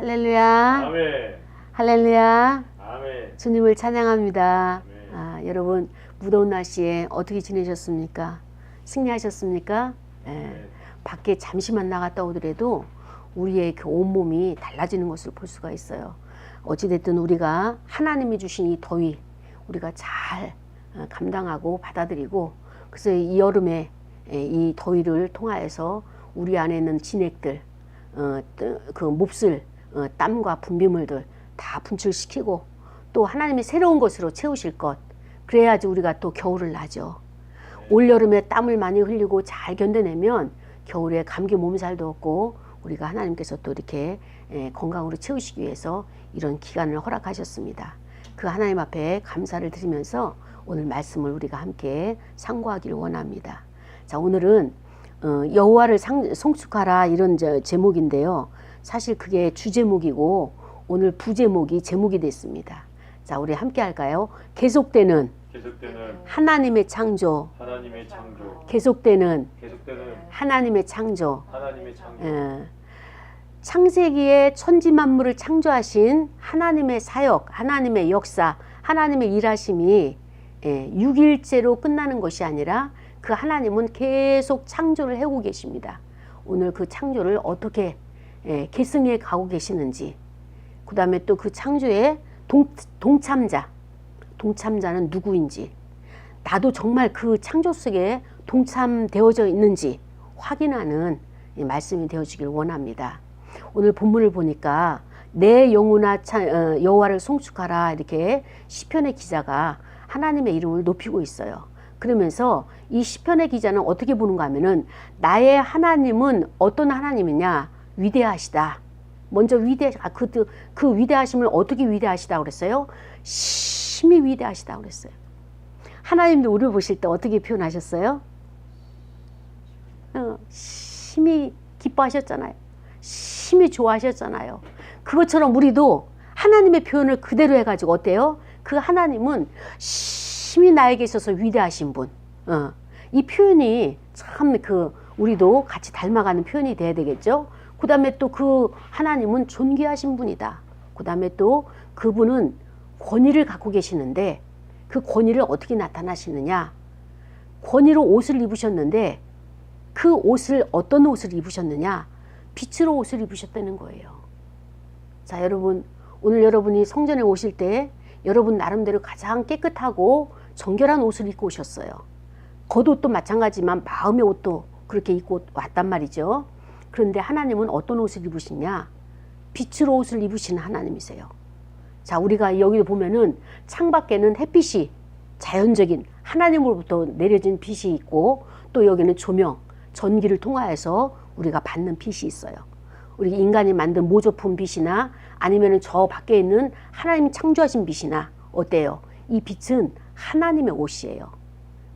할렐루야. 아멘. 할렐루야. 아멘. 주님을 찬양합니다. 아멘. 여러분 무더운 날씨에 어떻게 지내셨습니까? 승리하셨습니까? 아멘. 밖에 잠시만 나갔다 오더라도 우리의 그 온몸이 달라지는 것을 볼 수가 있어요. 어찌됐든 우리가 하나님이 주신 이 더위 우리가 잘 감당하고 받아들이고, 그래서 이 여름에 이 더위를 통하여서 우리 안에 있는 진액들, 그 몹쓸 땀과 분비물들 다 분출시키고 또 하나님이 새로운 것으로 채우실 것, 그래야지 우리가 또 겨울을 나죠. 올여름에 땀을 많이 흘리고 잘 견뎌내면 겨울에 감기 몸살도 없고, 우리가 하나님께서 또 이렇게 건강으로 채우시기 위해서 이런 기간을 허락하셨습니다. 그 하나님 앞에 감사를 드리면서 오늘 말씀을 우리가 함께 상고하기를 원합니다. 자, 오늘은 여호와를 송축하라, 이런 제목인데요. 사실 그게 주제목이고 오늘 부제목이 제목이 됐습니다. 자, 우리 함께 할까요? 계속되는 하나님의 창조. 계속되는 하나님의 창조. 창세기에 천지 만물을 창조하신 하나님의 사역, 하나님의 역사, 하나님의 일하심이 6일째로 끝나는 것이 아니라 그 하나님은 계속 창조를 해오고 계십니다. 오늘 그 창조를 어떻게 계승해 가고 계시는지, 그 다음에 또 그 창조의 동참자는 누구인지, 나도 정말 그 창조 속에 동참되어져 있는지 확인하는 말씀이 되어지길 원합니다. 오늘 본문을 보니까 내 영혼아 여호와를 송축하라, 이렇게 시편의 기자가 하나님의 이름을 높이고 있어요. 그러면서 이 시편의 기자는 어떻게 보는가 하면은, 나의 하나님은 어떤 하나님이냐? 위대하시다. 먼저 그 위대하심을 어떻게 위대하시다고 그랬어요? 심히 위대하시다고 그랬어요. 하나님도 우리를 보실 때 어떻게 표현하셨어요? 심히 기뻐하셨잖아요. 심히 좋아하셨잖아요. 그것처럼 우리도 하나님의 표현을 그대로 해가지고 어때요? 그 하나님은 심히 나에게 있어서 위대하신 분. 이 표현이 참 우리도 같이 닮아가는 표현이 돼야 되겠죠. 그 다음에 또 그 하나님은 존귀하신 분이다. 그 다음에 또 그분은 권위를 갖고 계시는데 그 권위를 어떻게 나타나시느냐? 권위로 옷을 입으셨는데 그 옷을 어떤 옷을 입으셨느냐? 빛으로 옷을 입으셨다는 거예요. 자, 여러분, 오늘 여러분이 성전에 오실 때 여러분 나름대로 가장 깨끗하고 정결한 옷을 입고 오셨어요. 겉옷도 마찬가지지만 마음의 옷도 그렇게 입고 왔단 말이죠. 그런데 하나님은 어떤 옷을 입으시냐? 빛으로 옷을 입으시는 하나님이세요. 자, 우리가 여기 보면은 창밖에는 햇빛이 자연적인 하나님으로부터 내려진 빛이 있고, 또 여기는 조명, 전기를 통하여서 우리가 받는 빛이 있어요. 우리 인간이 만든 모조품 빛이나 아니면은 저 밖에 있는 하나님이 창조하신 빛이나 어때요? 이 빛은 하나님의 옷이에요.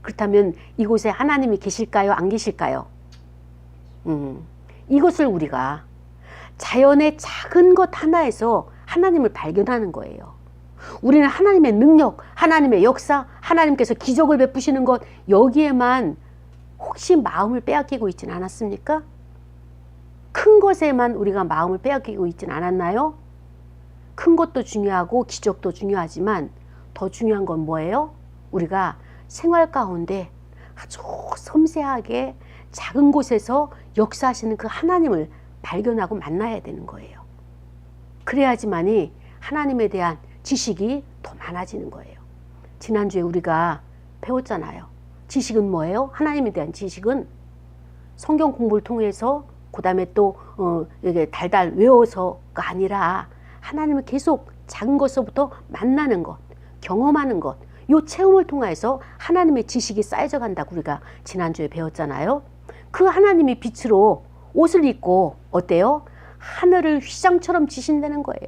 그렇다면 이곳에 하나님이 계실까요? 안 계실까요? 이것을 우리가 자연의 작은 것 하나에서 하나님을 발견하는 거예요. 우리는 하나님의 능력, 하나님의 역사, 하나님께서 기적을 베푸시는 것, 여기에만 혹시 마음을 빼앗기고 있지는 않았습니까? 큰 것에만 우리가 마음을 빼앗기고 있지는 않았나요? 큰 것도 중요하고 기적도 중요하지만 더 중요한 건 뭐예요? 우리가 생활 가운데 아주 섬세하게 작은 곳에서 역사하시는 그 하나님을 발견하고 만나야 되는 거예요. 그래야지만이 하나님에 대한 지식이 더 많아지는 거예요. 지난주에 우리가 배웠잖아요. 지식은 뭐예요? 하나님에 대한 지식은 성경 공부를 통해서 그 다음에 또 이게 달달 외워서가 아니라 하나님을 계속 작은 것서부터 만나는 것, 경험하는 것, 이 체험을 통해서 하나님의 지식이 쌓여져 간다고 우리가 지난주에 배웠잖아요. 그 하나님이 빛으로 옷을 입고 어때요? 하늘을 휘장처럼 지신다는 거예요.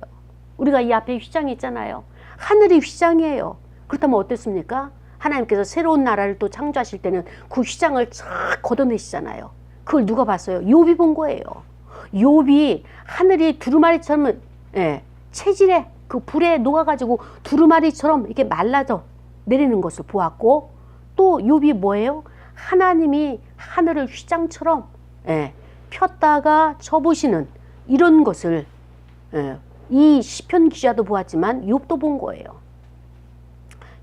우리가 이 앞에 휘장이 있잖아요. 하늘이 휘장이에요. 그렇다면 어떻습니까? 하나님께서 새로운 나라를 또 창조하실 때는 그 휘장을 쫙 걷어내시잖아요. 그걸 누가 봤어요? 욥이 본 거예요. 욥이 하늘이 두루마리처럼 체질에 그 불에 녹아가지고 두루마리처럼 이렇게 말라져 내리는 것을 보았고, 또 욥이 뭐예요? 하나님이 하늘을 휘장처럼 폈다가 쳐보시는 이런 것을 이 시편 기자도 보았지만 욥도 본 거예요.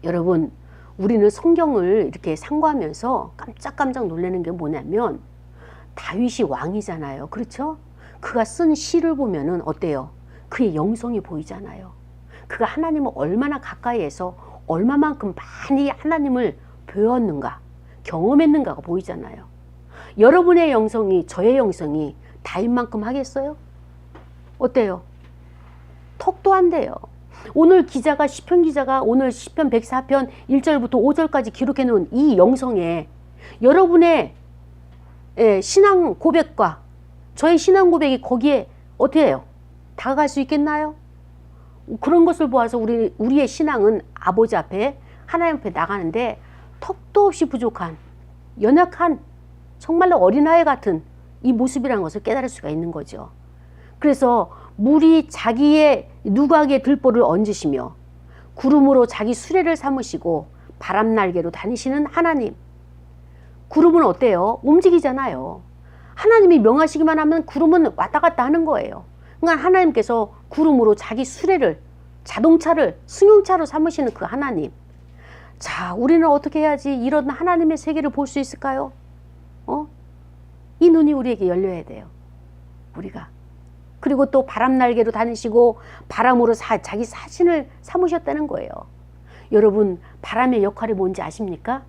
여러분, 우리는 성경을 이렇게 상고하면서 깜짝깜짝 놀라는 게 뭐냐면 다윗이 왕이잖아요. 그렇죠? 그가 쓴 시를 보면은 어때요? 그의 영성이 보이잖아요. 그가 하나님을 얼마나 가까이에서 얼마만큼 많이 하나님을 배웠는가, 경험했는가가 보이잖아요. 여러분의 영성이, 저의 영성이 다윗만큼 하겠어요? 어때요? 턱도 안 돼요. 오늘 기자가, 시편 기자가 오늘 시편 104편 1절부터 5절까지 기록해 놓은 이 영성에 여러분의 신앙 고백과 저의 신앙 고백이 거기에 어떻게 해요? 다가갈 수 있겠나요? 그런 것을 보아서 우리의 신앙은 아버지 앞에, 하나님 앞에 나가는데 턱도 없이 부족한, 연약한, 정말로 어린아이 같은 이 모습이라는 것을 깨달을 수가 있는 거죠. 그래서 물이 자기의 누각에 들보를 얹으시며 구름으로 자기 수레를 삼으시고 바람 날개로 다니시는 하나님. 구름은 어때요? 움직이잖아요. 하나님이 명하시기만 하면 구름은 왔다 갔다 하는 거예요. 그러니까 하나님께서 구름으로 자기 수레를, 자동차를 승용차로 삼으시는 그 하나님. 자, 우리는 어떻게 해야지 이런 하나님의 세계를 볼 수 있을까요? 이 눈이 우리에게 열려야 돼요. 우리가. 그리고 또 바람 날개로 다니시고 바람으로 자기 사신을 삼으셨다는 거예요. 여러분, 바람의 역할이 뭔지 아십니까?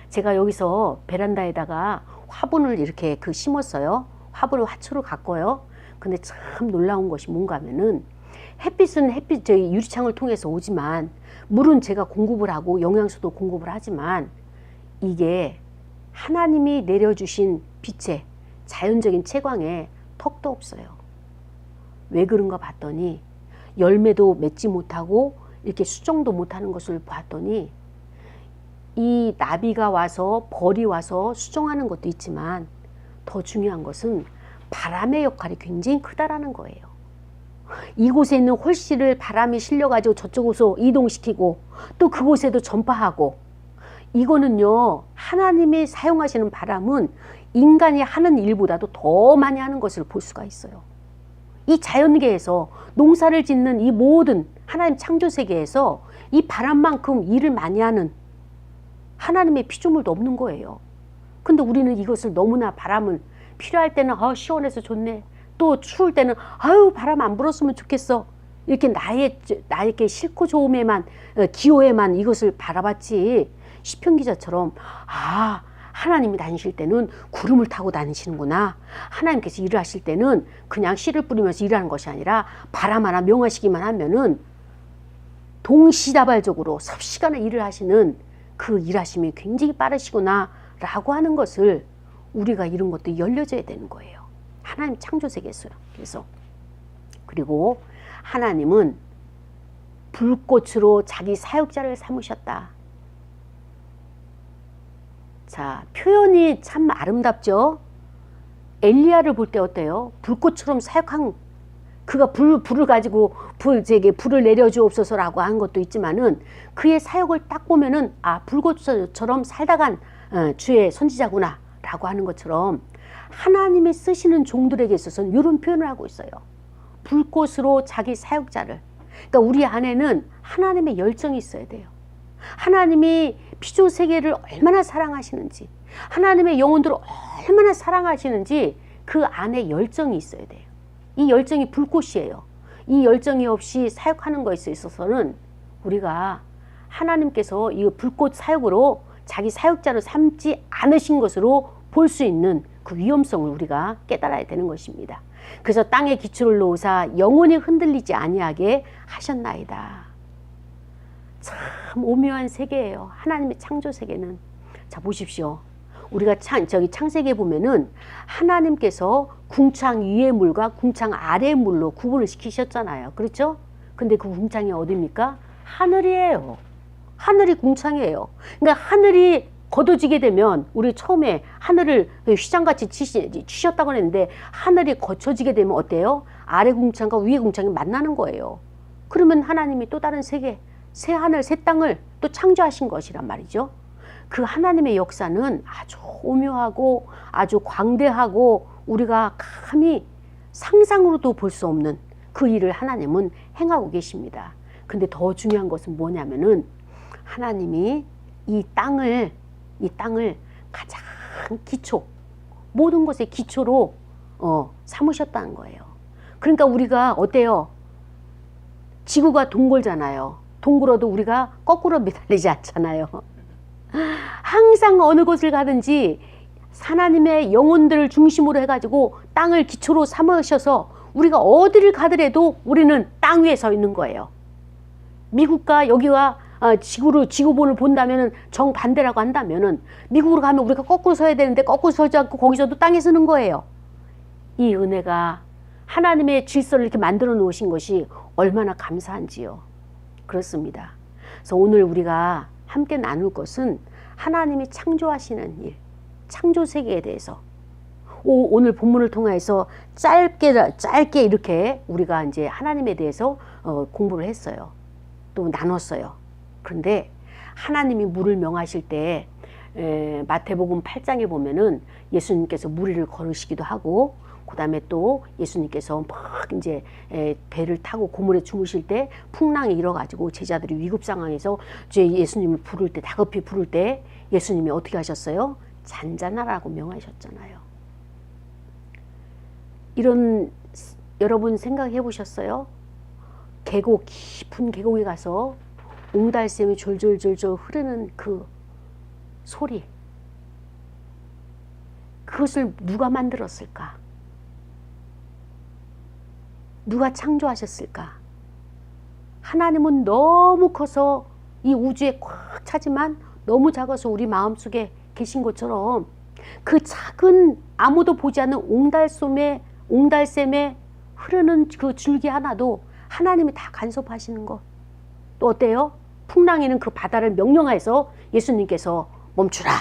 제가 여기서 베란다에다가 화분을 이렇게 심었어요. 화분을 화초로 갔고요. 근데 참 놀라운 것이 뭔가 하면은 햇빛은 저희 유리창을 통해서 오지만 물은 제가 공급을 하고 영양소도 공급을 하지만 이게 하나님이 내려주신 빛에, 자연적인 채광에 턱도 없어요. 왜 그런가 봤더니 열매도 맺지 못하고 이렇게 수정도 못하는 것을 봤더니 이 나비가 와서, 벌이 와서 수정하는 것도 있지만 더 중요한 것은 바람의 역할이 굉장히 크다라는 거예요. 이곳에 있는 홀씨를 바람이 실려가지고 저쪽으로 이동시키고 또 그곳에도 전파하고, 이거는요, 하나님이 사용하시는 바람은 인간이 하는 일보다도 더 많이 하는 것을 볼 수가 있어요. 이 자연계에서 농사를 짓는 이 모든 하나님 창조세계에서 이 바람만큼 일을 많이 하는 하나님의 피조물도 없는 거예요. 근데 우리는 이것을 너무나, 바람은 필요할 때는 시원해서 좋네, 또 추울 때는 바람 안 불었으면 좋겠어, 이렇게 나에게 싫고 좋음에만, 기호에만 이것을 바라봤지, 시편 기자처럼 하나님이 다니실 때는 구름을 타고 다니시는구나, 하나님께서 일을 하실 때는 그냥 씨를 뿌리면서 일하는 것이 아니라 바람 하나 명하시기만 하면은 동시다발적으로 섭시간에 일을 하시는 그 일하심이 굉장히 빠르시구나 라고 하는 것을 우리가 이런 것도 열려져야 되는 거예요. 하나님 창조세계에서요. 그래서 그리고 하나님은 불꽃으로 자기 사역자를 삼으셨다. 자, 표현이 참 아름답죠. 엘리야를 볼 때 어때요? 불꽃처럼 사역한, 그가 불을 가지고 제게 불을 내려주옵소서라고 한 것도 있지만은 그의 사역을 딱 보면은 불꽃처럼 살다간 주의 선지자구나 라고 하는 것처럼 하나님이 쓰시는 종들에게 있어서는 이런 표현을 하고 있어요. 불꽃으로 자기 사역자를. 그러니까 우리 안에는 하나님의 열정이 있어야 돼요. 하나님이 피조세계를 얼마나 사랑하시는지, 하나님의 영혼들을 얼마나 사랑하시는지 그 안에 열정이 있어야 돼요. 이 열정이 불꽃이에요. 이 열정이 없이 사역하는 것에 있어서는 우리가 하나님께서 이 불꽃 사역으로 자기 사역자를 삼지 않으신 것으로 볼 수 있는 그 위험성을 우리가 깨달아야 되는 것입니다. 그래서 땅에 기초를 놓으사 영원히 흔들리지 아니하게 하셨나이다. 참 오묘한 세계예요. 하나님의 창조 세계는. 자, 보십시오. 우리가 창세기에 보면은 하나님께서 궁창 위의 물과 궁창 아래의 물로 구분을 시키셨잖아요. 그렇죠? 근데 그 궁창이 어디입니까? 하늘이에요. 하늘이 궁창이에요. 그러니까 하늘이 거둬지게 되면, 우리 처음에 하늘을 휘장같이 치셨다고 했는데 하늘이 거쳐지게 되면 어때요? 아래 궁창과 위의 궁창이 만나는 거예요. 그러면 하나님이 또 다른 세계, 새 하늘, 새 땅을 또 창조하신 것이란 말이죠. 그 하나님의 역사는 아주 오묘하고 아주 광대하고 우리가 감히 상상으로도 볼 수 없는 그 일을 하나님은 행하고 계십니다. 근데 더 중요한 것은 뭐냐면은 하나님이 이 땅을 가장 기초, 모든 것의 기초로 삼으셨다는 거예요. 그러니까 우리가 어때요? 지구가 둥글잖아요. 둥글어도 우리가 거꾸로 매달리지 않잖아요. 항상 어느 곳을 가든지 하나님의 영혼들을 중심으로 해가지고 땅을 기초로 삼으셔서 우리가 어디를 가더라도 우리는 땅 위에 서 있는 거예요. 미국과 여기가 지구본을 본다면은 정반대라고 한다면은 미국으로 가면 우리가 거꾸로 서야 되는데 거꾸로 서지 않고 거기서도 땅에 서는 거예요. 이 은혜가 하나님의 질서를 이렇게 만들어 놓으신 것이 얼마나 감사한지요. 그렇습니다. 그래서 오늘 우리가 함께 나눌 것은 하나님이 창조하시는 일, 창조 세계에 대해서 오늘 본문을 통해서 짧게 이렇게 우리가 이제 하나님에 대해서 공부를 했어요. 또 나눴어요. 그런데 하나님이 물을 명하실 때 마태복음 8장에 보면은 예수님께서 무리를 걸으시기도 하고 그 다음에 또 예수님께서 막 이제 배를 타고 고물에 주무실 때 풍랑이 일어가지고 제자들이 위급 상황에서 예수님을 부를 때, 다급히 부를 때 예수님이 어떻게 하셨어요? 잔잔하라고 명하셨잖아요. 이런 여러분 생각해 보셨어요? 계곡, 깊은 계곡에 가서 옹달샘이 졸졸졸졸 흐르는 그 소리, 그것을 누가 만들었을까? 누가 창조하셨을까? 하나님은 너무 커서 이 우주에 꽉 차지만 너무 작아서 우리 마음속에 계신 것처럼 그 작은 아무도 보지 않는 옹달샘에 흐르는 그 줄기 하나도 하나님이 다 간섭하시는 것. 또 어때요? 풍랑이는 그 바다를 명령해서 예수님께서 멈추라,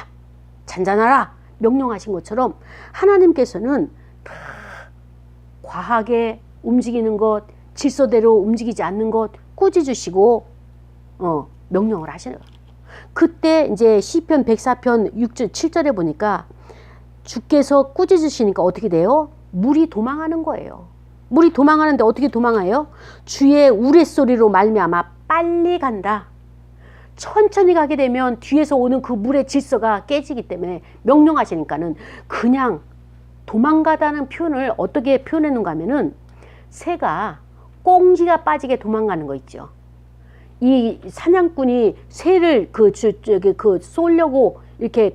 잔잔하라 명령하신 것처럼 하나님께서는 다 과하게 움직이는 것, 질서대로 움직이지 않는 것 꾸짖으시고 명령을 하시는 거예요. 그때 이제 시편 104편 6절 7절에 보니까 주께서 꾸짖으시니까 어떻게 돼요? 물이 도망하는 거예요. 물이 도망하는데 어떻게 도망해요? 주의 우레소리로 말미암아 빨리 간다. 천천히 가게 되면 뒤에서 오는 그 물의 질서가 깨지기 때문에 명령하시니까는 그냥 도망가다는 표현을 어떻게 표현했는가 하면은 새가 꽁지가 빠지게 도망가는 거 있죠. 이 사냥꾼이 새를 쏘려고 이렇게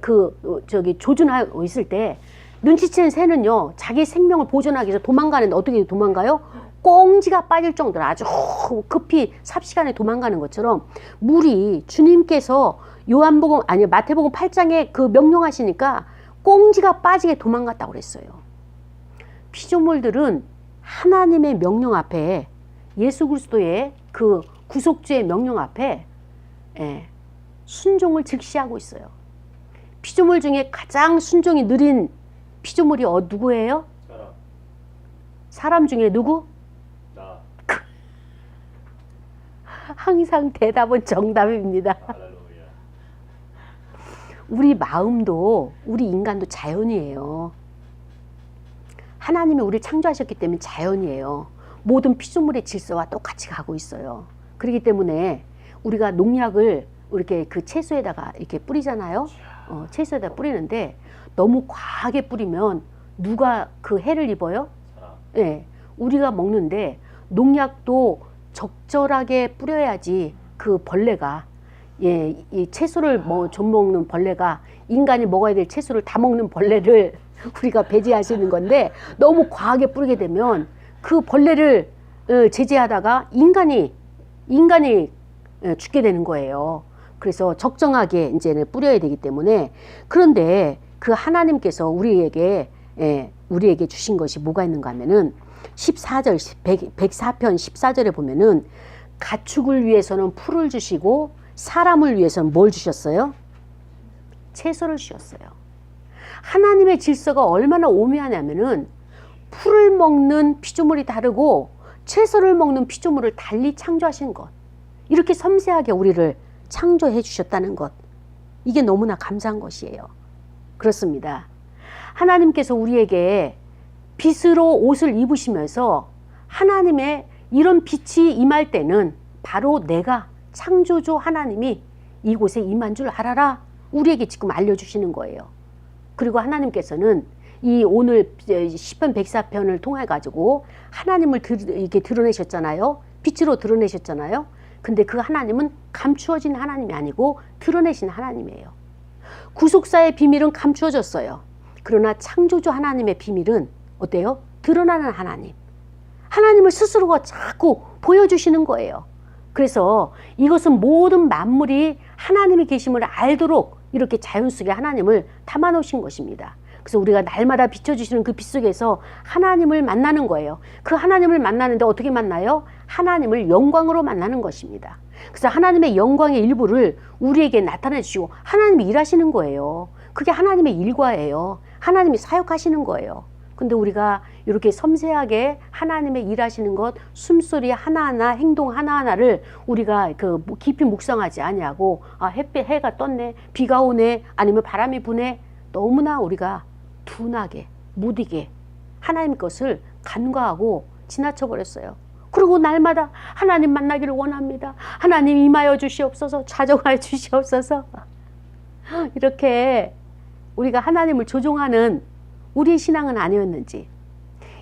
조준하고 있을 때 눈치채는 새는요, 자기 생명을 보존하기 위해서 도망가는데 어떻게 도망가요? 꽁지가 빠질 정도로 아주 급히 삽시간에 도망가는 것처럼 물이 주님께서 마태복음 8장에 그 명령하시니까 꽁지가 빠지게 도망갔다고 그랬어요. 피조물들은 하나님의 명령 앞에, 예수 그리스도의 그 구속주의 명령 앞에 순종을 즉시하고 있어요. 피조물 중에 가장 순종이 느린 피조물이 누구예요? 사람 중에 누구? 나. 항상 대답은 정답입니다. 우리 마음도, 우리 인간도 자연이에요. 하나님이 우리를 창조하셨기 때문에 자연이에요. 모든 피조물의 질서와 똑같이 가고 있어요. 그렇기 때문에 우리가 농약을 이렇게 그 채소에다가 이렇게 뿌리잖아요. 채소에다 뿌리는데 너무 과하게 뿌리면 누가 그 해를 입어요? 네, 우리가 먹는데 농약도 적절하게 뿌려야지 그 벌레가, 이 채소를 좀 먹는 벌레가, 인간이 먹어야 될 채소를 다 먹는 벌레를 우리가 배제할 수 있는 건데 너무 과하게 뿌리게 되면 그 벌레를 제재하다가 인간이 죽게 되는 거예요. 그래서 적정하게 이제는 뿌려야 되기 때문에. 그런데 그 하나님께서 우리에게 주신 것이 뭐가 있는가 하면은 104편 14절에 보면은 가축을 위해서는 풀을 주시고 사람을 위해서는 뭘 주셨어요? 채소를 주셨어요. 하나님의 질서가 얼마나 오묘하냐면은 풀을 먹는 피조물이 다르고 채소를 먹는 피조물을 달리 창조하신 것, 이렇게 섬세하게 우리를 창조해 주셨다는 것, 이게 너무나 감사한 것이에요. 그렇습니다. 하나님께서 우리에게 빛으로 옷을 입으시면서 하나님의 이런 빛이 임할 때는 바로 내가 창조주 하나님이 이곳에 임한 줄 알아라. 우리에게 지금 알려주시는 거예요. 그리고 하나님께서는 이 오늘 시편 104편을 통해 가지고 하나님을 이렇게 드러내셨잖아요. 빛으로 드러내셨잖아요. 근데 그 하나님은 감추어진 하나님이 아니고 드러내신 하나님이에요. 구속사의 비밀은 감추어졌어요. 그러나 창조주 하나님의 비밀은 어때요? 드러나는 하나님. 하나님을 스스로가 자꾸 보여주시는 거예요. 그래서 이것은 모든 만물이 하나님의 계심을 알도록 이렇게 자연 속에 하나님을 담아놓으신 것입니다. 그래서 우리가 날마다 비춰주시는 그 빛 속에서 하나님을 만나는 거예요. 그 하나님을 만나는데 어떻게 만나요? 하나님을 영광으로 만나는 것입니다. 그래서 하나님의 영광의 일부를 우리에게 나타내 주시고 하나님이 일하시는 거예요. 그게 하나님의 일과예요. 하나님이 사역하시는 거예요. 근데 우리가 이렇게 섬세하게 하나님의 일하시는 것, 숨소리 하나하나, 행동 하나하나를 우리가 그 깊이 묵상하지 아니하고, 아, 해가 떴네, 비가 오네, 아니면 바람이 부네, 너무나 우리가 둔하게, 무디게 하나님 것을 간과하고 지나쳐버렸어요. 그리고 날마다 하나님 만나기를 원합니다. 하나님 임하여 주시옵소서, 좌정하여 주시옵소서. 이렇게 우리가 하나님을 조종하는 우리의 신앙은 아니었는지,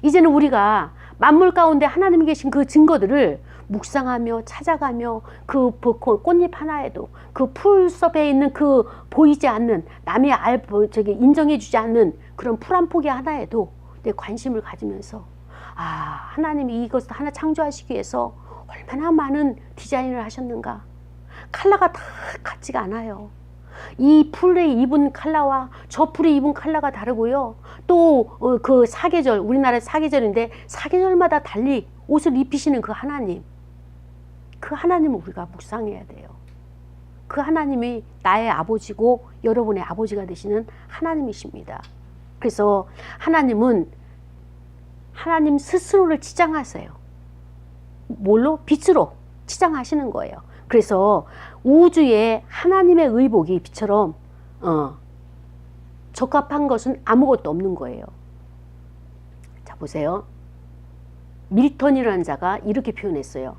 이제는 우리가 만물 가운데 하나님이 계신 그 증거들을 묵상하며 찾아가며 그 꽃잎 하나에도 그 풀섭에 있는 그 보이지 않는 남이 인정해 주지 않는 그런 풀 한 포기 하나에도 내 관심을 가지면서, 아, 하나님이 이것을 하나 창조하시기 위해서 얼마나 많은 디자인을 하셨는가. 컬러가 다 같지가 않아요. 이 풀에 입은 컬러와 저 풀에 입은 컬러가 다르고요. 또 그 사계절, 우리나라 사계절인데 사계절마다 달리 옷을 입히시는 그 하나님, 그 하나님을 우리가 묵상해야 돼요. 그 하나님이 나의 아버지고 여러분의 아버지가 되시는 하나님이십니다. 그래서 하나님은 하나님 스스로를 치장하세요. 뭘로? 빛으로 치장하시는 거예요. 그래서 우주에 하나님의 의복이 빛처럼 적합한 것은 아무것도 없는 거예요. 자, 보세요. 밀턴이라는 자가 이렇게 표현했어요.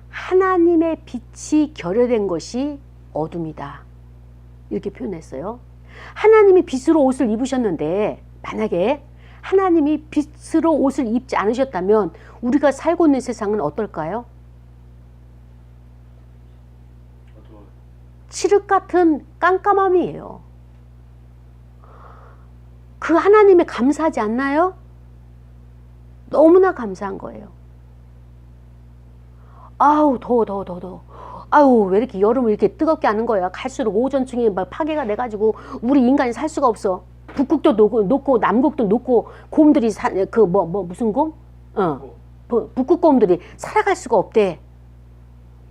하나님의 빛이 결여된 것이 어둠이다. 이렇게 표현했어요. 하나님이 빛으로 옷을 입으셨는데 만약에 하나님이 빛으로 옷을 입지 않으셨다면 우리가 살고 있는 세상은 어떨까요? 칠흑 같은 깜깜함이에요. 그 하나님에 감사하지 않나요? 너무나 감사한 거예요. 아우, 더워. 아우, 왜 이렇게 여름을 이렇게 뜨겁게 하는 거야. 갈수록 오존층이 막 파괴가 돼가지고 우리 인간이 살 수가 없어. 북극도 녹고 남극도 녹고 곰들이 무슨 곰? 북극곰들이 살아갈 수가 없대.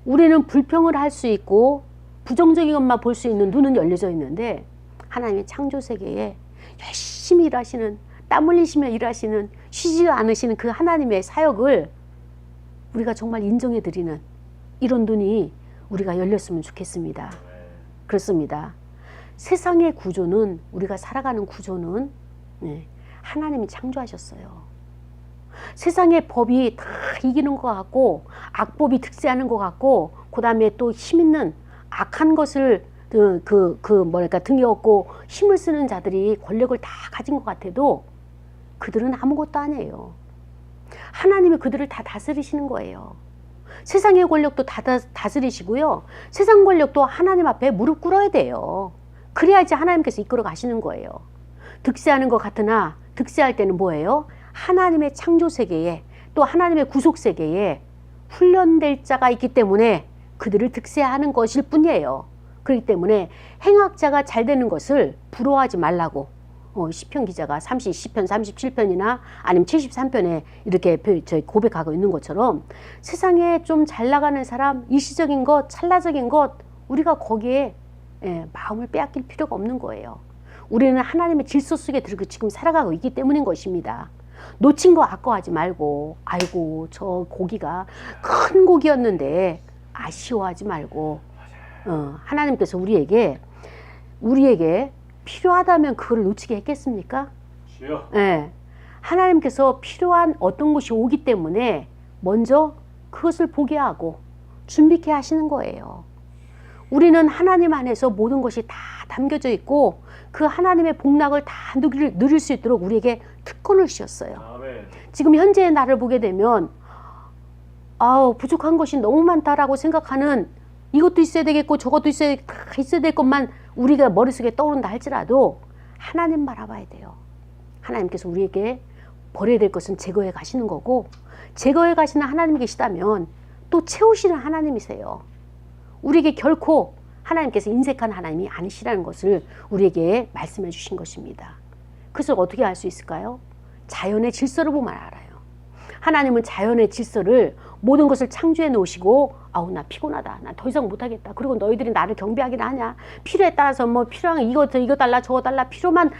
우리는 불평을 할 수 있고 부정적인 것만 볼 수 있는 눈은 열려져 있는데 하나님의 창조 세계에 열심히 일하시는, 땀 흘리시며 일하시는, 쉬지 않으시는 그 하나님의 사역을 우리가 정말 인정해 드리는 이런 눈이 우리가 열렸으면 좋겠습니다. 그렇습니다. 세상의 구조는, 우리가 살아가는 구조는 하나님이 창조하셨어요. 세상의 법이 다 이기는 것 같고 악법이 득세하는 것 같고 그 다음에 또 힘있는 악한 것을 등에 업고 힘을 쓰는 자들이 권력을 다 가진 것 같아도 그들은 아무것도 아니에요. 하나님이 그들을 다 다스리시는 거예요. 세상의 권력도 다 다스리시고요. 세상 권력도 하나님 앞에 무릎 꿇어야 돼요. 그래야지 하나님께서 이끌어 가시는 거예요. 득세하는 것 같으나 득세할 때는 뭐예요? 하나님의 창조 세계에, 또 하나님의 구속 세계에 훈련될 자가 있기 때문에 그들을 득세하는 것일 뿐이에요. 그렇기 때문에 행악자가 잘 되는 것을 부러워하지 말라고 시편 기자가 시편 37편이나 아니면 73편에 이렇게 고백하고 있는 것처럼 세상에 좀 잘 나가는 사람, 일시적인 것, 찰나적인 것, 우리가 거기에 마음을 빼앗길 필요가 없는 거예요. 우리는 하나님의 질서 속에 들고 지금 살아가고 있기 때문인 것입니다. 놓친 거 아까워하지 말고, 아이고 저 고기가 큰 고기였는데 아쉬워하지 말고, 하나님께서 우리에게 필요하다면 그걸 놓치게 했겠습니까? 주여. 네. 하나님께서 필요한 어떤 것이 오기 때문에 먼저 그것을 보게 하고 준비케 하시는 거예요. 우리는 하나님 안에서 모든 것이 다 담겨져 있고 그 하나님의 복락을 다 누릴 수 있도록 우리에게 특권을 주셨어요. 아멘. 지금 현재의 나를 보게 되면 부족한 것이 너무 많다라고 생각하는, 이것도 있어야 되겠고 저것도 있어야 될 것만 우리가 머릿속에 떠오른다 할지라도 하나님 바라봐야 돼요. 하나님께서 우리에게 버려야 될 것은 제거해 가시는 거고, 제거해 가시는 하나님 계시다면 또 채우시는 하나님이세요. 우리에게 결코 하나님께서 인색한 하나님이 아니시라는 것을 우리에게 말씀해 주신 것입니다. 그것을 어떻게 알 수 있을까요? 자연의 질서를 보면 알아요. 하나님은 자연의 질서를 모든 것을 창조해 놓으시고 나 피곤하다, 나 더 이상 못하겠다, 그리고 너희들이 나를 경배하긴 하냐, 필요에 따라서 뭐 필요한 이거 달라 저거 달라 필요만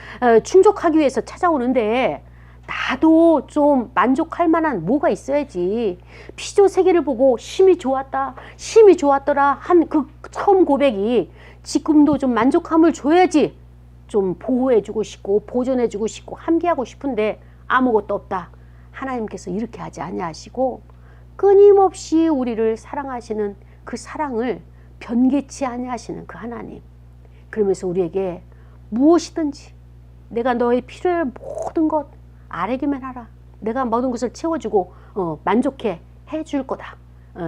충족하기 위해서 찾아오는데 나도 좀 만족할 만한 뭐가 있어야지. 피조 세계를 보고 힘이 좋았더라 한 그 처음 고백이 지금도 좀 만족함을 줘야지, 좀 보호해주고 싶고 보존해주고 싶고 함께하고 싶은데 아무것도 없다. 하나님께서 이렇게 하지 아니하시고 끊임없이 우리를 사랑하시는 그 사랑을 변개치 아니하시는 그 하나님, 그러면서 우리에게 무엇이든지 내가 너의 필요한 모든 것 아뢰기만 하라, 내가 모든 것을 채워주고 만족해 해줄 거다,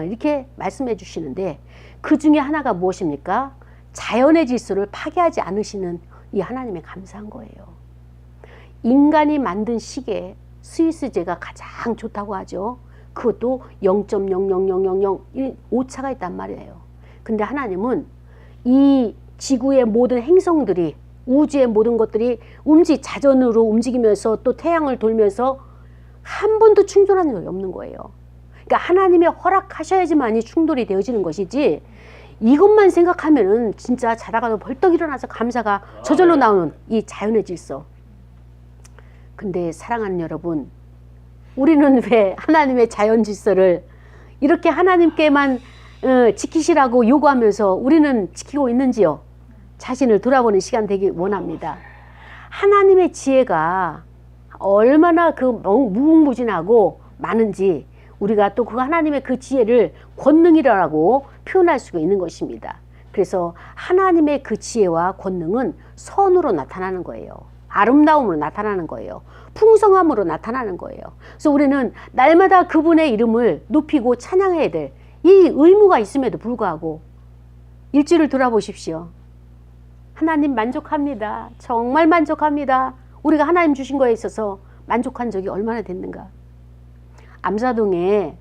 이렇게 말씀해 주시는데, 그 중에 하나가 무엇입니까? 자연의 질서를 파괴하지 않으시는 이 하나님의 감사한 거예요. 인간이 만든 시계 스위스제가 가장 좋다고 하죠. 그것도 0.0000001 오차가 있단 말이에요. 근데 하나님은 이 지구의 모든 행성들이, 우주의 모든 것들이 자전으로 움직이면서 또 태양을 돌면서 한 번도 충돌한 적이 없는 거예요. 그러니까 하나님의 허락하셔야지만이 충돌이 되어지는 것이지, 이것만 생각하면은 진짜 자다가도 벌떡 일어나서 감사가 저절로 나오는 이 자연의 질서. 근데 사랑하는 여러분, 우리는 왜 하나님의 자연 질서를 이렇게 하나님께만 지키시라고 요구하면서 우리는 지키고 있는지요? 자신을 돌아보는 시간 되기 원합니다. 하나님의 지혜가 얼마나 그 무궁무진하고 많은지 우리가 또 그 하나님의 그 지혜를 권능이라고 표현할 수가 있는 것입니다. 그래서 하나님의 그 지혜와 권능은 선으로 나타나는 거예요. 아름다움으로 나타나는 거예요. 풍성함으로 나타나는 거예요. 그래서 우리는 날마다 그분의 이름을 높이고 찬양해야 될 이 의무가 있음에도 불구하고 일주일을 돌아보십시오. 하나님 만족합니다. 정말 만족합니다. 우리가 하나님 주신 거에 있어서 만족한 적이 얼마나 됐는가. 암사동에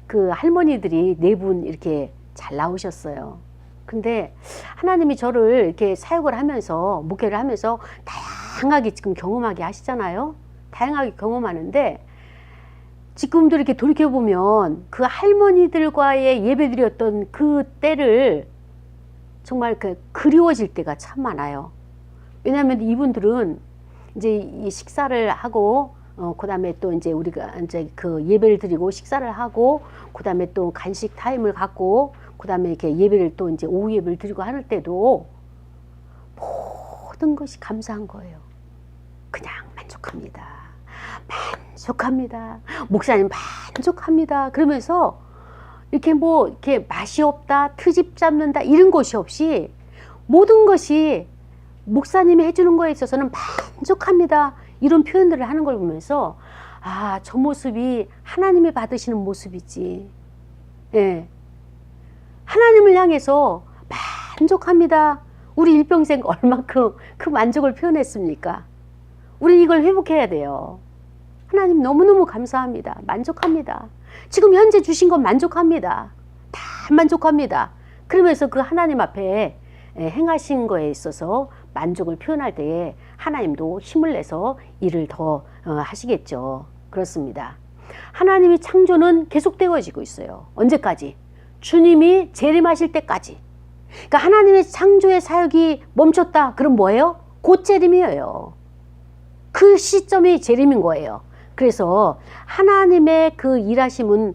그 할머니들이 4분 이렇게 잘 나오셨어요. 근데 하나님이 저를 이렇게 사역을 하면서, 목회를 하면서 다양하게 지금 경험하게 하시잖아요. 다양하게 경험하는데, 지금도 이렇게 돌이켜보면 그 할머니들과의 예배드렸던 그 때를 정말 그리워질 때가 참 많아요. 왜냐하면 이분들은 이제 이 식사를 하고, 그 다음에 또 이제 우리가 이제 그 예배를 드리고 식사를 하고, 그 다음에 또 간식 타임을 갖고, 그 다음에 이렇게 예배를 또 이제 오후 예배를 드리고 할 때도 모든 것이 감사한 거예요. 그냥 만족합니다. 만족합니다. 목사님 만족합니다. 그러면서 이렇게 뭐 이렇게 맛이 없다, 트집 잡는다 이런 것이 없이 모든 것이 목사님이 해주는 거에 있어서는 만족합니다. 이런 표현들을 하는 걸 보면서 저 모습이 하나님이 받으시는 모습이지. 예. 하나님을 향해서 만족합니다. 우리 일평생 얼마큼 그 만족을 표현했습니까? 우리 이걸 회복해야 돼요. 하나님 너무너무 감사합니다. 만족합니다. 지금 현재 주신 건 만족합니다. 다 만족합니다. 그러면서 그 하나님 앞에 행하신 거에 있어서 만족을 표현할 때에 하나님도 힘을 내서 일을 더 하시겠죠. 그렇습니다. 하나님의 창조는 계속되어지고 있어요. 언제까지? 주님이 재림하실 때까지. 그러니까 하나님의 창조의 사역이 멈췄다. 그럼 뭐예요? 곧 재림이에요. 그 시점이 재림인 거예요. 그래서 하나님의 그 일하심은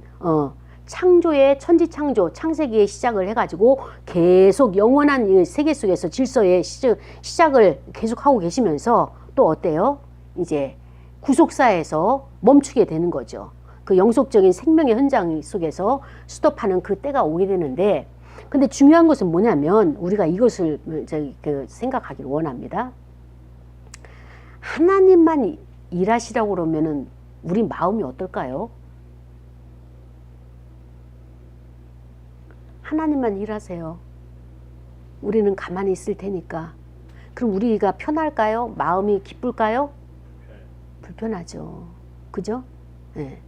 창조의 천지창조 창세기의 시작을 해가지고 계속 영원한 이 세계 속에서 질서의 시작을 계속하고 계시면서 또 어때요? 이제 구속사에서 멈추게 되는 거죠. 그 영속적인 생명의 현장 속에서 스톱하는 그 때가 오게 되는데, 근데 중요한 것은 뭐냐면 우리가 이것을 생각하기를 원합니다. 하나님만 일하시라고 그러면은 우리 마음이 어떨까요? 하나님만 일하세요. 우리는 가만히 있을 테니까. 그럼 우리가 편할까요? 마음이 기쁠까요? 불편하죠. 그죠? 네.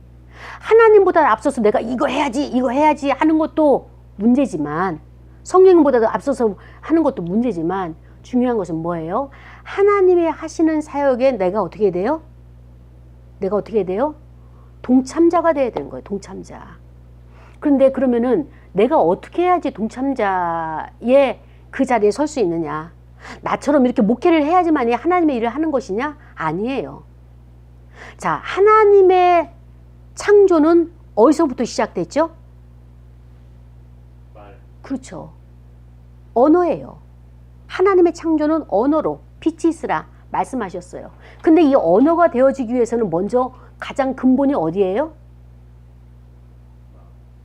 하나님보다 앞서서 내가 이거 해야지 하는 것도 문제지만, 성령님보다도 앞서서 하는 것도 문제지만, 중요한 것은 뭐예요? 하나님이 하시는 사역에 내가 어떻게 돼요? 동참자가 돼야 되는 거예요. 동참자. 그런데 그러면은 내가 어떻게 해야지 동참자의 그 자리에 설 수 있느냐? 나처럼 이렇게 목회를 해야지만이 하나님의 일을 하는 것이냐? 아니에요. 자, 하나님의 창조는 어디서부터 시작됐죠? 그렇죠. 언어예요. 하나님의 창조는 언어로 빛이 있으라 말씀하셨어요. 근데 이 언어가 되어지기 위해서는 먼저 가장 근본이 어디예요?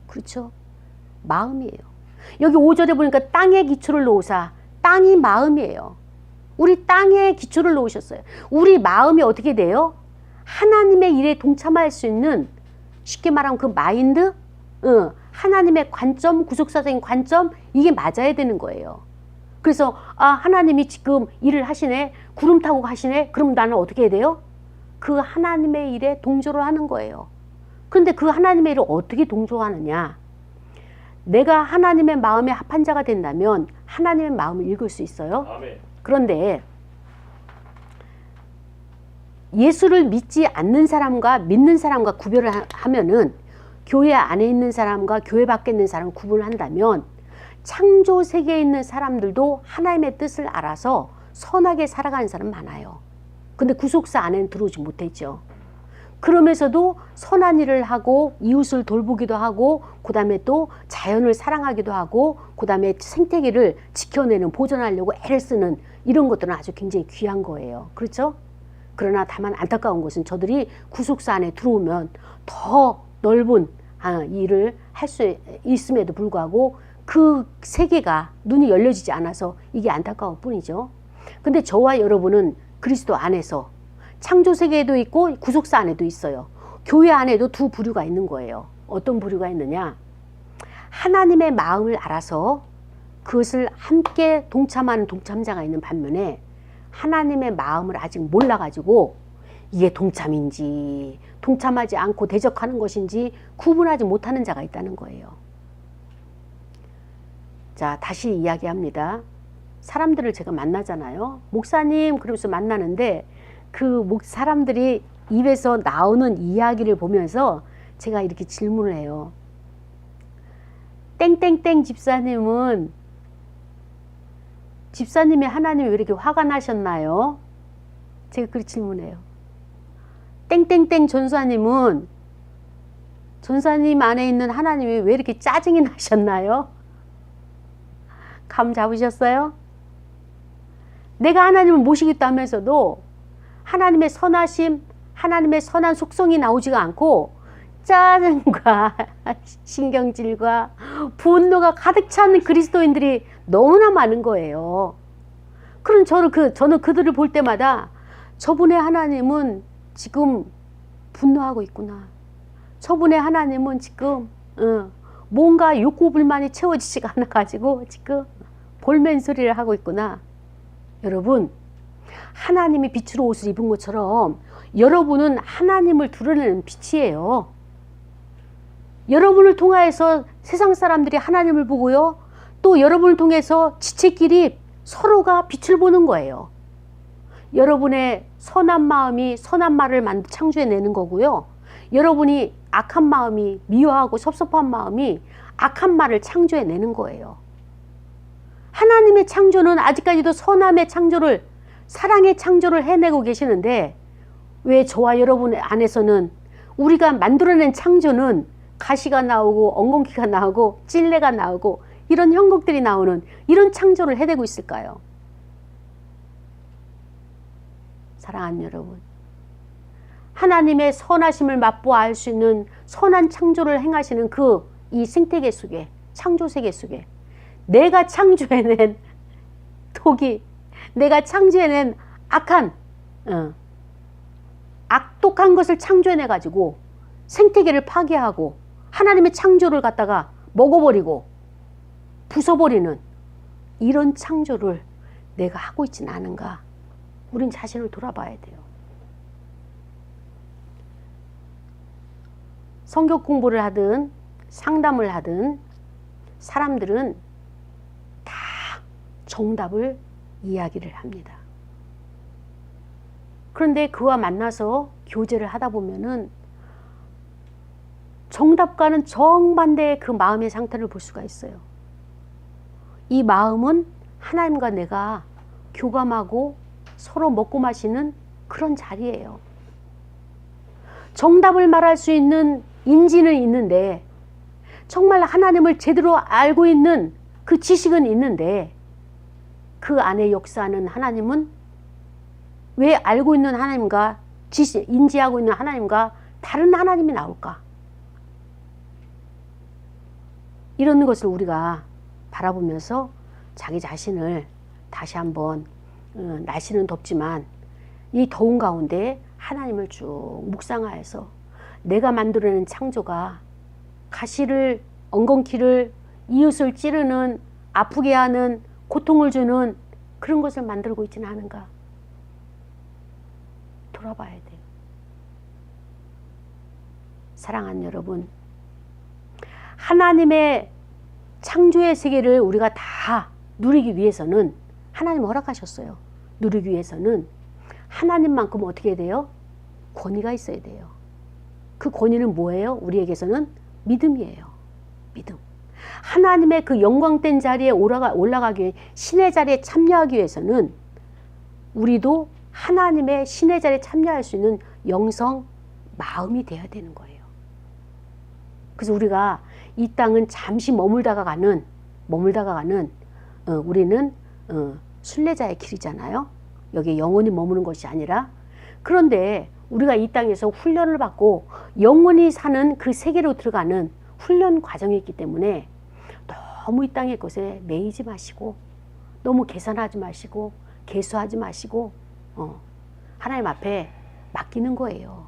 그렇죠. 마음이에요. 여기 5절에 보니까 땅에 기초를 놓으사, 땅이 마음이에요. 우리 땅에 기초를 놓으셨어요. 우리 마음이 어떻게 돼요? 하나님의 일에 동참할 수 있는, 쉽게 말하면 그 마인드, 하나님의 관점, 구속사적인 관점, 이게 맞아야 되는 거예요. 그래서 하나님이 지금 일을 하시네, 구름 타고 가시네, 그럼 나는 어떻게 해야 돼요? 그 하나님의 일에 동조를 하는 거예요. 그런데 그 하나님의 일을 어떻게 동조하느냐? 내가 하나님의 마음에 합한 자가 된다면 하나님의 마음을 읽을 수 있어요. 아멘. 그런데 예수를 믿지 않는 사람과 믿는 사람과 구별을 하면은, 교회 안에 있는 사람과 교회 밖에 있는 사람을 구분을 한다면, 창조 세계에 있는 사람들도 하나님의 뜻을 알아서 선하게 살아가는 사람 많아요. 근데 구속사 안에는 들어오지 못했죠. 그러면서도 선한 일을 하고 이웃을 돌보기도 하고, 그 다음에 또 자연을 사랑하기도 하고, 그 다음에 생태계를 지켜내는, 보존하려고 애를 쓰는 이런 것들은 아주 굉장히 귀한 거예요. 그렇죠? 그러나 다만 안타까운 것은 저들이 구속사 안에 들어오면 더 넓은 일을 할 수 있음에도 불구하고 그 세계가 눈이 열려지지 않아서 이게 안타까울 뿐이죠. 근데 저와 여러분은 그리스도 안에서 창조 세계에도 있고 구속사 안에도 있어요. 교회 안에도 두 부류가 있는 거예요. 어떤 부류가 있느냐? 하나님의 마음을 알아서 그것을 함께 동참하는 동참자가 있는 반면에, 하나님의 마음을 아직 몰라가지고 이게 동참인지 동참하지 않고 대적하는 것인지 구분하지 못하는 자가 있다는 거예요. 자, 다시 이야기합니다. 사람들을 제가 만나잖아요. 목사님 그러면서 만나는데, 그 사람들이 입에서 나오는 이야기를 보면서 제가 이렇게 질문을 해요. 땡땡땡 집사님이 하나님이 왜 이렇게 화가 나셨나요? 제가 그렇게 질문해요. 땡땡땡 전사님 안에 있는 하나님이 왜 이렇게 짜증이 나셨나요? 감 잡으셨어요? 내가 하나님을 모시겠다 하면서도 하나님의 선하심, 하나님의 선한 속성이 나오지가 않고 짜증과 신경질과 분노가 가득 찬 그리스도인들이 너무나 많은 거예요. 그럼 저는 그들을 볼 때마다 저분의 하나님은 지금 분노하고 있구나. 저분의 하나님은 지금 뭔가 욕구 불만이 채워지지가 않아가지고 지금 볼멘 소리를 하고 있구나. 여러분, 하나님이 빛으로 옷을 입은 것처럼 여러분은 하나님을 드러내는 빛이에요. 여러분을 통하여서 세상 사람들이 하나님을 보고요, 또 여러분을 통해서 지체끼리 서로가 빛을 보는 거예요. 여러분의 선한 마음이 선한 말을 창조해내는 거고요, 여러분이 악한 마음이, 미워하고 섭섭한 마음이 악한 말을 창조해내는 거예요. 하나님의 창조는 아직까지도 선함의 창조를, 사랑의 창조를 해내고 계시는데, 왜 저와 여러분 안에서는 우리가 만들어낸 창조는 가시가 나오고 엉겅퀴가 나오고 찔레가 나오고 이런 형국들이 나오는 이런 창조를 해내고 있을까요? 사랑하는 여러분, 하나님의 선하심을 맛보아 알 수 있는 선한 창조를 행하시는 그 이 생태계 속에, 창조 세계 속에 내가 창조해낸 독이, 내가 창조해낸 악한 악독한 것을 창조해내 가지고 생태계를 파괴하고 하나님의 창조를 갖다가 먹어버리고 부숴버리는 이런 창조를 내가 하고 있지는 않은가? 우린 자신을 돌아봐야 돼요. 성경 공부를 하든 상담을 하든 사람들은 다 정답을 이야기를 합니다. 그런데 그와 만나서 교제를 하다 보면은 정답과는 정반대의 그 마음의 상태를 볼 수가 있어요. 이 마음은 하나님과 내가 교감하고 서로 먹고 마시는 그런 자리예요. 정답을 말할 수 있는 인지는 있는데, 정말 하나님을 제대로 알고 있는 그 지식은 있는데, 그 안에 역사하는 하나님은 왜 알고 있는 하나님과 인지하고 있는 하나님과 다른 하나님이 나올까? 이런 것을 우리가 바라보면서 자기 자신을 다시 한번, 날씨는 덥지만 이 더운 가운데 하나님을 쭉 묵상하여서 내가 만들어낸 창조가 가시를, 엉겅퀴를, 이웃을 찌르는, 아프게 하는, 고통을 주는 그런 것을 만들고 있지는 않은가? 돌아봐야 돼요. 사랑하는 여러분, 하나님의 창조의 세계를 우리가 다 누리기 위해서는, 하나님 허락하셨어요. 누리기 위해서는 하나님만큼 어떻게 해야 돼요? 권위가 있어야 돼요. 그 권위는 뭐예요? 우리에게서는 믿음이에요. 믿음. 하나님의 그 영광된 자리에 올라가기 위해, 신의 자리에 참여하기 위해서는 우리도 하나님의 신의 자리에 참여할 수 있는 영성, 마음이 되어야 되는 거예요. 그래서 우리가 이 땅은 잠시 머물다가 가는 우리는 순례자의 길이잖아요. 여기 영원히 머무는 것이 아니라. 그런데 우리가 이 땅에서 훈련을 받고 영원히 사는 그 세계로 들어가는 훈련 과정이 있기 때문에 너무 이 땅의 것에 매이지 마시고, 너무 계산하지 마시고, 계수하지 마시고, 하나님 앞에 맡기는 거예요.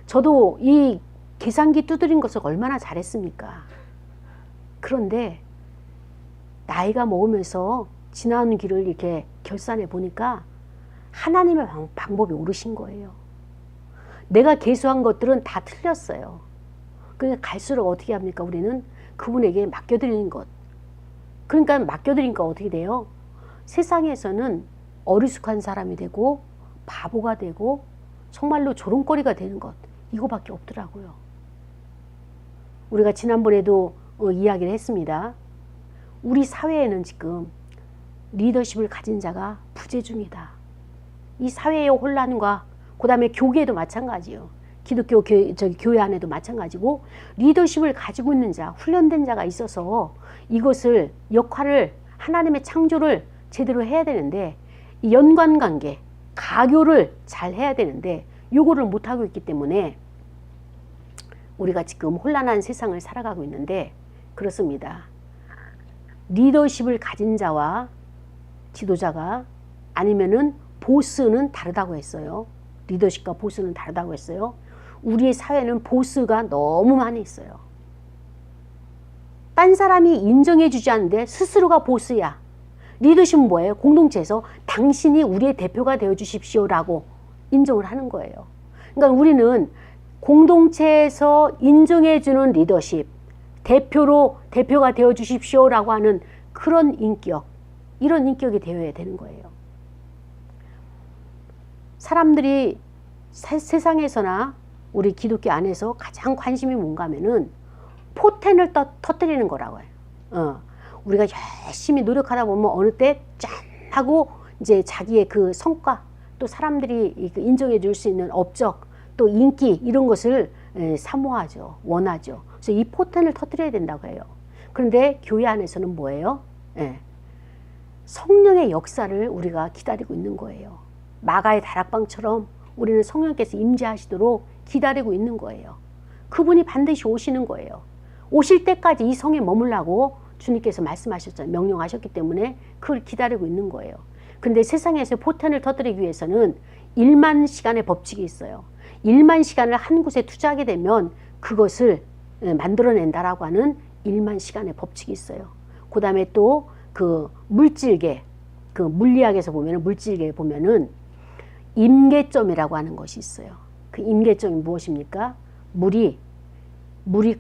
저도 이 계산기 두드린 것을 얼마나 잘했습니까? 그런데 나이가 먹으면서 지나오는 길을 이렇게 결산해 보니까 하나님의 방법이 옳으신 거예요. 내가 계수한 것들은 다 틀렸어요. 그러니까 갈수록 어떻게 합니까? 우리는 그분에게 맡겨드리는 것. 그러니까 맡겨드리니까 어떻게 돼요? 세상에서는 어리숙한 사람이 되고 바보가 되고 정말로 조롱거리가 되는 것, 이거밖에 없더라고요. 우리가 지난번에도 이야기를 했습니다. 우리 사회에는 지금 리더십을 가진 자가 부재 중이다. 이 사회의 혼란과 그 다음에 교계도 마찬가지요. 기독교 교회 안에도 마찬가지고, 리더십을 가지고 있는 자, 훈련된 자가 있어서 이것을, 역할을, 하나님의 창조를 제대로 해야 되는데, 이 연관관계, 가교를 잘 해야 되는데 요거를 못하고 있기 때문에 우리가 지금 혼란한 세상을 살아가고 있는데, 그렇습니다. 리더십을 가진 자와 지도자가, 아니면은 보스는 다르다고 했어요. 리더십과 보스는 다르다고 했어요. 우리의 사회는 보스가 너무 많이 있어요. 딴 사람이 인정해 주지 않는데 스스로가 보스야. 리더십은 뭐예요? 공동체에서 당신이 우리의 대표가 되어 주십시오라고 인정을 하는 거예요. 그러니까 우리는 공동체에서 인정해 주는 리더십, 대표가 되어 주십시오라고 하는 그런 인격, 이런 인격이 되어야 되는 거예요. 사람들이 세상에서나 우리 기독교 안에서 가장 관심이 뭔가 하면은 포텐을 터뜨리는 거라고 해요. 우리가 열심히 노력하다 보면 어느 때 짠 하고 이제 자기의 그 성과, 또 사람들이 인정해 줄 수 있는 업적, 또 인기, 이런 것을 사모하죠. 원하죠. 그래서 이 포텐을 터뜨려야 된다고 해요. 그런데 교회 안에서는 뭐예요? 성령의 역사를 우리가 기다리고 있는 거예요. 마가의 다락방처럼 우리는 성령께서 임재하시도록 기다리고 있는 거예요. 그분이 반드시 오시는 거예요. 오실 때까지 이 성에 머물라고 주님께서 말씀하셨잖아요. 명령하셨기 때문에 그걸 기다리고 있는 거예요. 근데 세상에서 포텐을 터뜨리기 위해서는 1만 시간의 법칙이 있어요. 1만 시간을 한 곳에 투자하게 되면 그것을 만들어낸다라고 하는 1만 시간의 법칙이 있어요. 그 다음에 또 그 물질계, 그 물리학에서 보면은 물질계에 보면은 임계점이라고 하는 것이 있어요. 그 임계점이 무엇입니까? 물이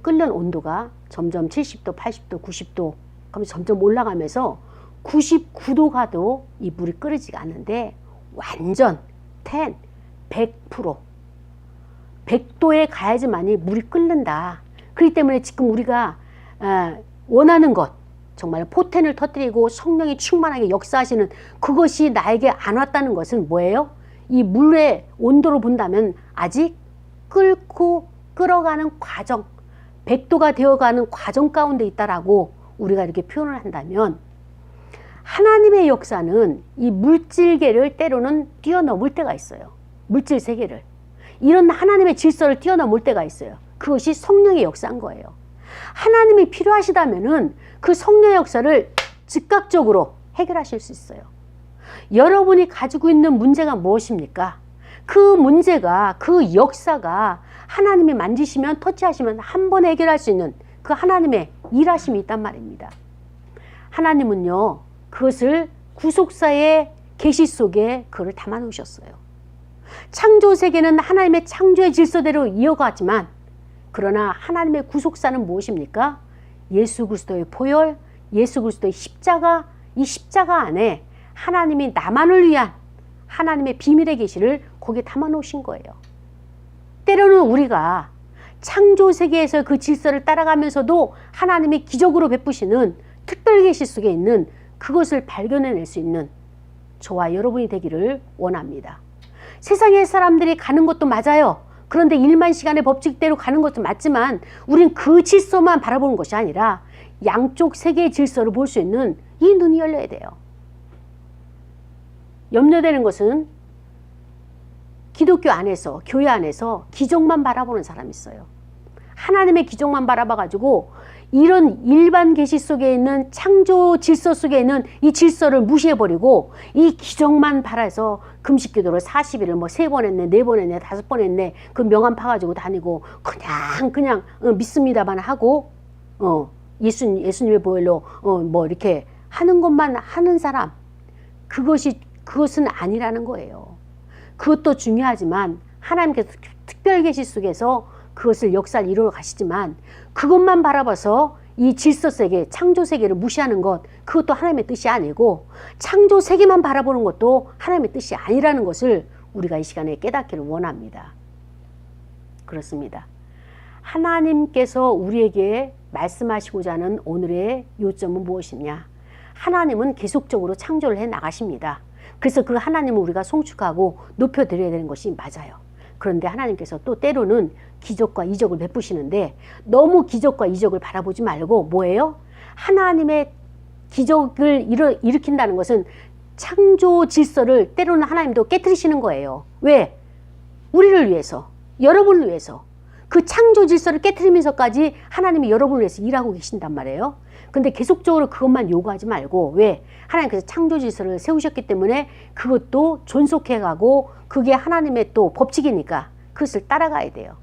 끓는 온도가 점점 70도, 80도, 90도 그러면 점점 올라가면서 99도 가도 이 물이 끓이지가 않는데 완전 100% 100도에 가야지만이 물이 끓는다. 그렇기 때문에 지금 우리가 원하는 것, 정말 포텐을 터뜨리고 성령이 충만하게 역사하시는 그것이 나에게 안 왔다는 것은 뭐예요? 이 물의 온도로 본다면 아직 끓어가는 과정, 100도가 되어가는 과정 가운데 있다라고 우리가 이렇게 표현을 한다면 하나님의 역사는 이 물질계를 때로는 뛰어넘을 때가 있어요. 물질 세계를. 이런 하나님의 질서를 뛰어넘을 때가 있어요. 그것이 성령의 역사인 거예요. 하나님이 필요하시다면은 그 성령의 역사를 즉각적으로 해결하실 수 있어요. 여러분이 가지고 있는 문제가 무엇입니까? 그 문제가, 그 역사가 하나님이 만지시면, 터치하시면 한 번에 해결할 수 있는 그 하나님의 일하심이 있단 말입니다. 하나님은요, 그것을 구속사의 계시 속에 그를 담아 놓으셨어요. 창조 세계는 하나님의 창조의 질서대로 이어가지만 그러나 하나님의 구속사는 무엇입니까? 예수 그리스도의 보혈, 예수 그리스도의 십자가, 이 십자가 안에 하나님이 나만을 위한 하나님의 비밀의 계시를 거기에 담아 놓으신 거예요. 때로는 우리가 창조 세계에서 그 질서를 따라가면서도 하나님이 기적으로 베푸시는 특별 계시 속에 있는 그것을 발견해낼 수 있는 저와 여러분이 되기를 원합니다. 세상의 사람들이 가는 것도 맞아요. 그런데 1만 시간의 법칙대로 가는 것도 맞지만 우린 그 질서만 바라보는 것이 아니라 양쪽 세계의 질서를 볼 수 있는 이 눈이 열려야 돼요. 염려되는 것은 기독교 안에서, 교회 안에서 기적만 바라보는 사람이 있어요. 하나님의 기적만 바라봐가지고 이런 일반 계시 속에 있는 창조 질서 속에 있는 이 질서를 무시해버리고 이 기적만 바라서 금식기도를 40일을 뭐 3번 했네, 4번 했네, 5번 했네, 그 명함 파가지고 다니고 그냥 믿습니다만 하고 예수님의 보혈로 뭐 이렇게 하는 것만 하는 사람, 그것은 아니라는 거예요. 그것도 중요하지만 하나님께서 특별 계시 속에서 그것을 역사를 이루어 가시지만 그것만 바라봐서 이 질서 세계, 창조 세계를 무시하는 것, 그것도 하나님의 뜻이 아니고 창조 세계만 바라보는 것도 하나님의 뜻이 아니라는 것을 우리가 이 시간에 깨닫기를 원합니다. 그렇습니다. 하나님께서 우리에게 말씀하시고자 하는 오늘의 요점은 무엇이냐? 하나님은 계속적으로 창조를 해 나가십니다. 그래서 그 하나님을 우리가 송축하고 높여드려야 되는 것이 맞아요. 그런데 하나님께서 또 때로는 기적과 이적을 베푸시는데 너무 기적과 이적을 바라보지 말고 뭐예요? 하나님의 기적을 일으킨다는 것은 창조 질서를 때로는 하나님도 깨트리시는 거예요. 왜? 우리를 위해서, 여러분을 위해서. 그 창조 질서를 깨트리면서까지 하나님이 여러분을 위해서 일하고 계신단 말이에요. 근데 계속적으로 그것만 요구하지 말고, 왜? 하나님께서 창조 질서를 세우셨기 때문에 그것도 존속해가고 그게 하나님의 또 법칙이니까 그것을 따라가야 돼요.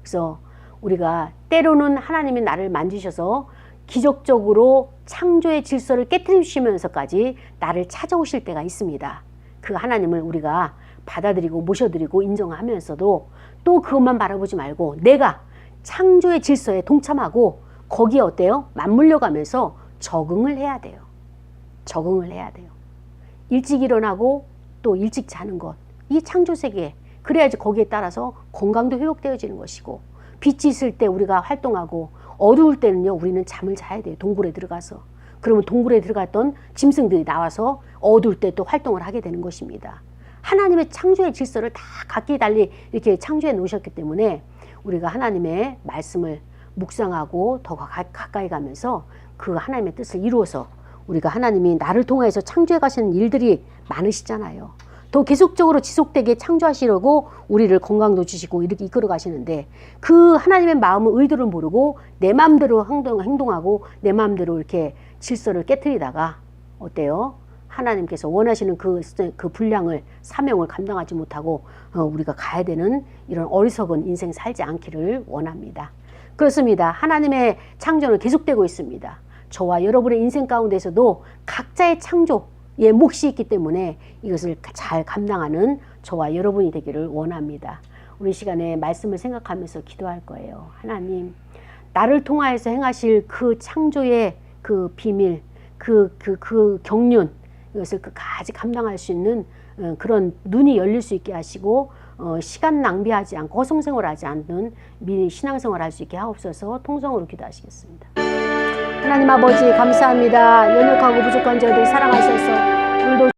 그래서 우리가 때로는 하나님이 나를 만지셔서 기적적으로 창조의 질서를 깨트리시면서까지 나를 찾아오실 때가 있습니다. 그 하나님을 우리가 받아들이고 모셔드리고 인정하면서도 또 그것만 바라보지 말고 내가 창조의 질서에 동참하고 거기에 어때요? 맞물려 가면서 적응을 해야 돼요. 적응을 해야 돼요. 일찍 일어나고 또 일찍 자는 것, 이 창조 세계에 그래야지 거기에 따라서 건강도 회복되어지는 것이고, 빛이 있을 때 우리가 활동하고 어두울 때는요 우리는 잠을 자야 돼요. 동굴에 들어가서. 그러면 동굴에 들어갔던 짐승들이 나와서 어두울 때 또 활동을 하게 되는 것입니다. 하나님의 창조의 질서를 다 각기 달리 이렇게 창조해 놓으셨기 때문에 우리가 하나님의 말씀을 묵상하고 더 가까이 가면서 그 하나님의 뜻을 이루어서 우리가 하나님이 나를 통해서 창조해 가시는 일들이 많으시잖아요. 더 계속적으로 지속되게 창조하시려고 우리를 건강도 주시고 이렇게 이끌어 가시는데 그 하나님의 마음의 의도를 모르고 내 마음대로 행동하고 내 마음대로 이렇게 질서를 깨트리다가 어때요? 하나님께서 원하시는 그 분량을 사명을 감당하지 못하고 우리가 가야 되는 이런 어리석은 인생 살지 않기를 원합니다. 그렇습니다. 하나님의 창조는 계속되고 있습니다. 저와 여러분의 인생 가운데서도 각자의 창조에 몫이 있기 때문에 이것을 잘 감당하는 저와 여러분이 되기를 원합니다. 우리 시간에 말씀을 생각하면서 기도할 거예요. 하나님, 나를 통하여서 행하실 그 창조의 그 비밀, 그 경륜, 이것을 끝까지 감당할 수 있는 그런 눈이 열릴 수 있게 하시고 시간 낭비하지 않고 허송생활하지 않는 신앙생활 할 수 있게 하옵소서. 통성으로 기도하시겠습니다. 하나님 아버지 감사합니다. 연약하고 부족한 저희들 사랑하셔서 오늘도